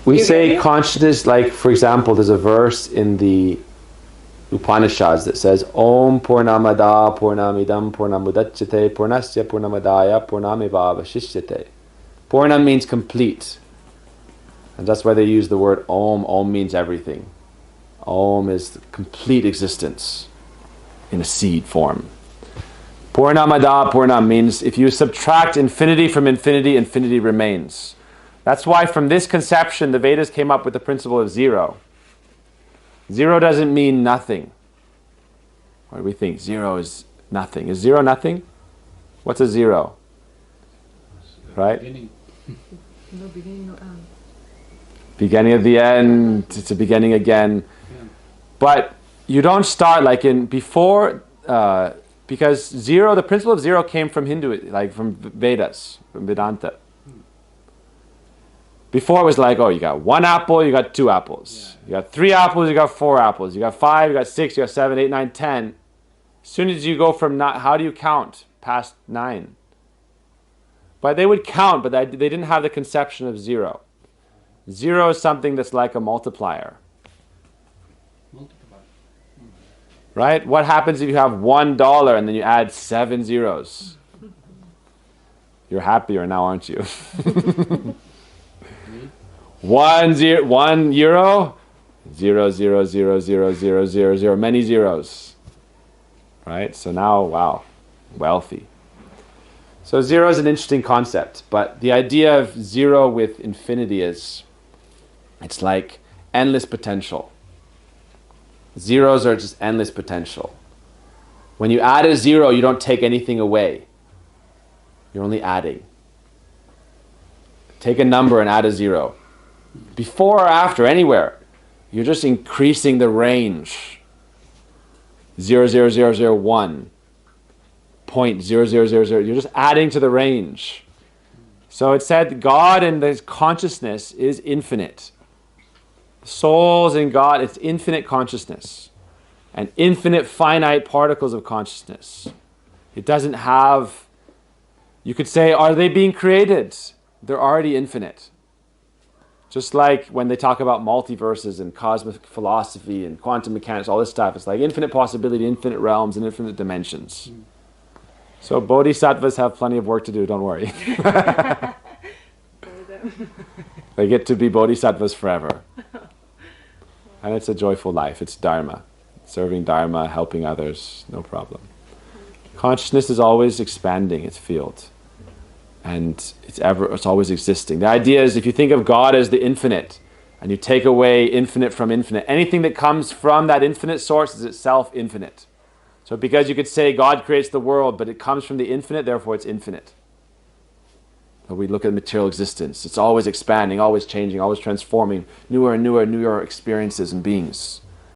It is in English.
We say consciousness, like, for example, there's a verse in the Upanishads that says, Om Purnamada Purnamidam Purnamudachyate Purnasya Purnamadaya Purnameva Vashishyate. Purna means complete. And that's why they use the word Om. Om means everything. Om is complete existence in a seed form. Purnamada Purna means if you subtract infinity from infinity, infinity remains. That's why from this conception, the Vedas came up with the principle of zero. Zero doesn't mean nothing. What do we think? Zero is nothing. Is zero nothing? What's a zero? Right? Beginning. No beginning, no end. Beginning of the end, it's a beginning again. Yeah. But you don't start like in before, because zero, the principle of zero came from Hindu, like from Vedas, from Vedanta. Before it was like, oh, you got one apple, you got two apples. Yeah. You got three apples, you got four apples. You got five, you got six, you got 7, 8, 9, 10. As soon as you go from how do you count past 9? But they would count, but they didn't have the conception of zero. Zero is something that's like a multiplier. Right? What happens if you have $1 and then you add 7 zeros? You're happier now, aren't you? 1 euro, 0, 0, 0, 0, 0, 0, 0, many zeros. Right? So now, wow, wealthy. So zero is an interesting concept, but the idea of zero with infinity is, it's like endless potential. Zeros are just endless potential. When you add a zero, you don't take anything away. You're only adding. Take a number and add a zero. Before or after, anywhere, you're just increasing the range. 0.0001, 0.0000. You're just adding to the range. So it said God and the consciousness is infinite. Souls in God, it's infinite consciousness. And infinite finite particles of consciousness. It doesn't have, you could say, are they being created? They're already infinite. Just like when they talk about multiverses and cosmic philosophy and quantum mechanics, all this stuff, it's like infinite possibility, infinite realms, and infinite dimensions. So bodhisattvas have plenty of work to do, don't worry. They get to be bodhisattvas forever. And it's a joyful life, it's dharma. Serving dharma, helping others, no problem. Consciousness is always expanding its field. And it's always existing. The idea is if you think of God as the infinite, and you take away infinite from infinite, anything that comes from that infinite source is itself infinite. So because you could say God creates the world, but it comes from the infinite, therefore it's infinite. So we look at material existence. It's always expanding, always changing, always transforming, newer and newer experiences and beings.